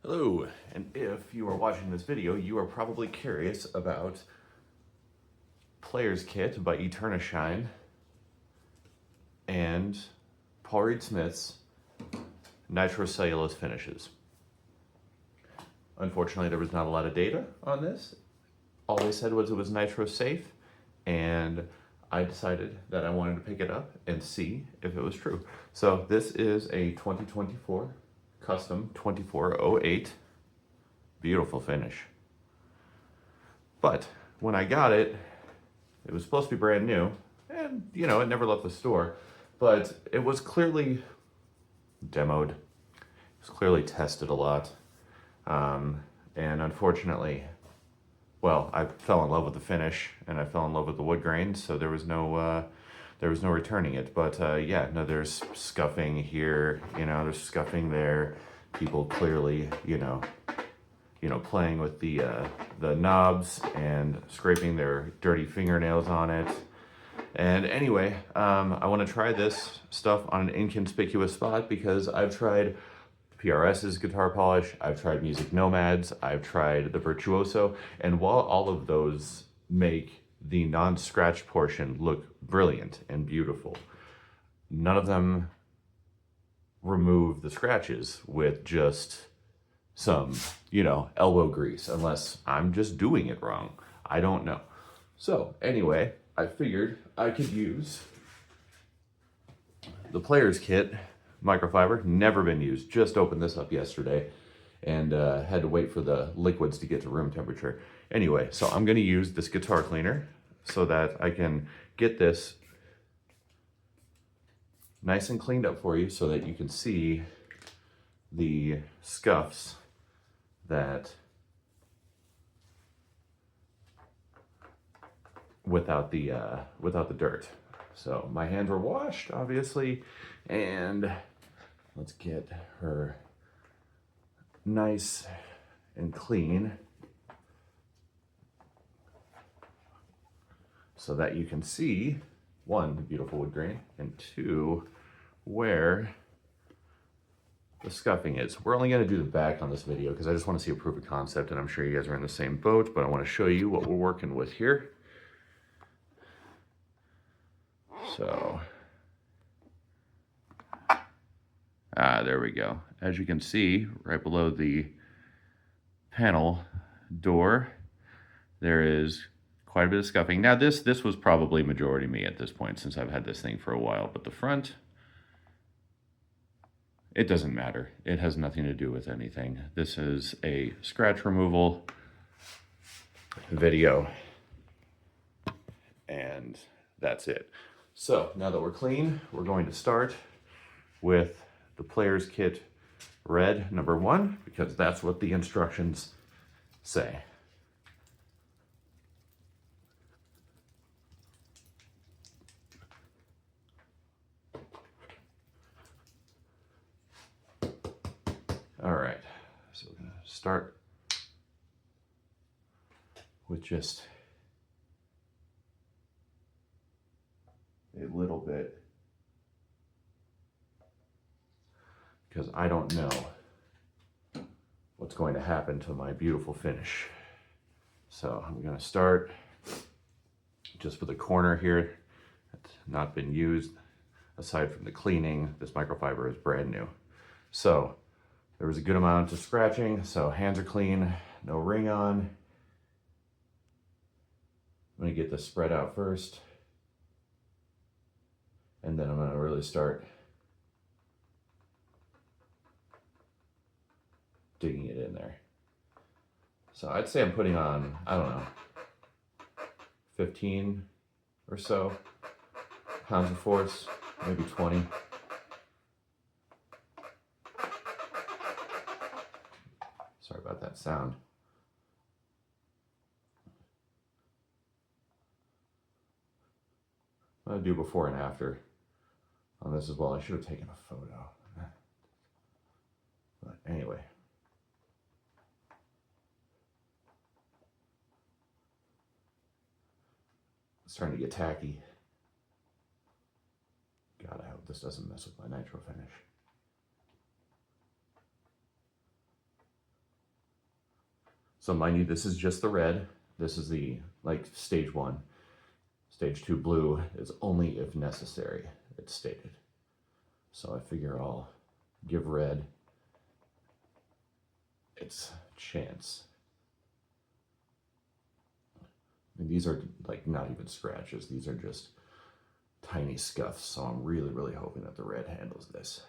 Hello, and if you are watching this video, you are probably curious about Player's Kit by EternaShine and Paul Reed Smith's nitrocellulose finishes. Unfortunately, there was not a lot of data on this. All they said was it was nitro safe, and I decided that I wanted to pick it up and see if it was true. So this is a 2024 custom 2408. Beautiful finish. But when I got it, it was supposed to be brand new, and you know, it never left the store, but it was clearly demoed. It was clearly tested a lot. And unfortunately, well, I fell in love with the finish and I fell in love with the wood grain, so there was no returning it. But yeah, no, there's scuffing here, you know, there's scuffing there. People clearly, you know, playing with the knobs and scraping their dirty fingernails on it. And anyway, I want to try this stuff on an inconspicuous spot because I've tried PRS's guitar polish, I've tried Music Nomad's, I've tried the Virtuoso, and while all of those make the non-scratch portion look brilliant and beautiful, none of them remove the scratches with just some, you know, elbow grease, unless I'm just doing it wrong. I don't know. So anyway, I figured I could use the Player's Kit microfiber, never been used, just opened this up yesterday and had to wait for the liquids to get to room temperature. Anyway, so I'm gonna use this guitar cleaner so that I can get this nice and cleaned up for you so that you can see the scuffs that without the dirt. So my hands were washed, obviously, and let's get her nice and clean so that you can see, one, the beautiful wood grain, and two, where the scuffing is. We're only going to do the back on this video because I just want to see a proof of concept, and I'm sure you guys are in the same boat, but I want to show you what we're working with here. So, there we go. As you can see, right below the panel door, there is quite a bit of scuffing. Now this was probably majority me at this point since I've had this thing for a while, but the front, it doesn't matter. It has nothing to do with anything. This is a scratch removal video, and that's it. So now that we're clean, we're going to start with the Player's Kit Red #1 because that's what the instructions say. All right, so we're gonna start with just a little bit because I don't know what's going to happen to my beautiful finish. So I'm gonna start just with the corner here that's not been used. Aside from the cleaning, this microfiber is brand new. So there was a good amount of scratching, so hands are clean, no ring on. I'm gonna get this spread out first, and then I'm gonna really start digging it in there. So I'd say I'm putting on, I don't know, 15 or so pounds of force, maybe 20. Sorry about that sound. I'm gonna do before and after on this as well. I should have taken a photo. But anyway. It's starting to get tacky. God, I hope this doesn't mess with my nitro finish. So mind you, this is just the red. This is the, like, stage 1. Stage 2 blue is only if necessary, it's stated. So I figure I'll give red its chance. And these are like not even scratches. These are just tiny scuffs. So I'm really, really hoping that the red handles this.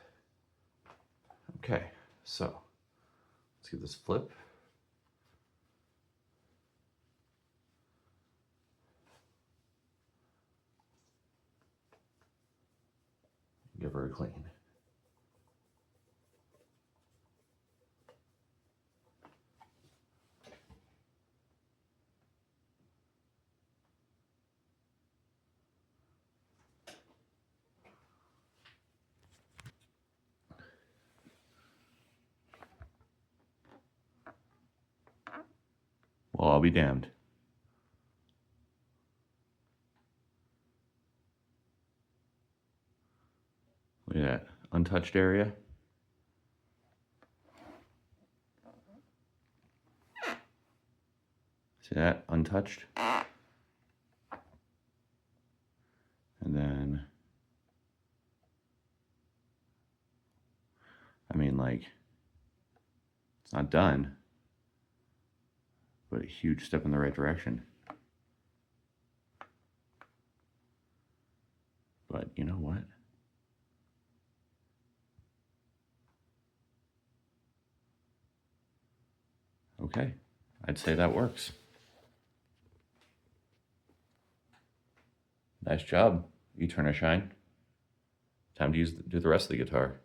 Okay, so let's give this a flip. Give her a clean. Well, I'll be damned. Look at that untouched area. See that? Untouched. And then, I mean, like, it's not done, but a huge step in the right direction. But you know what? Okay, I'd say that works. Nice job, EternaShine. Time to do the rest of the guitar.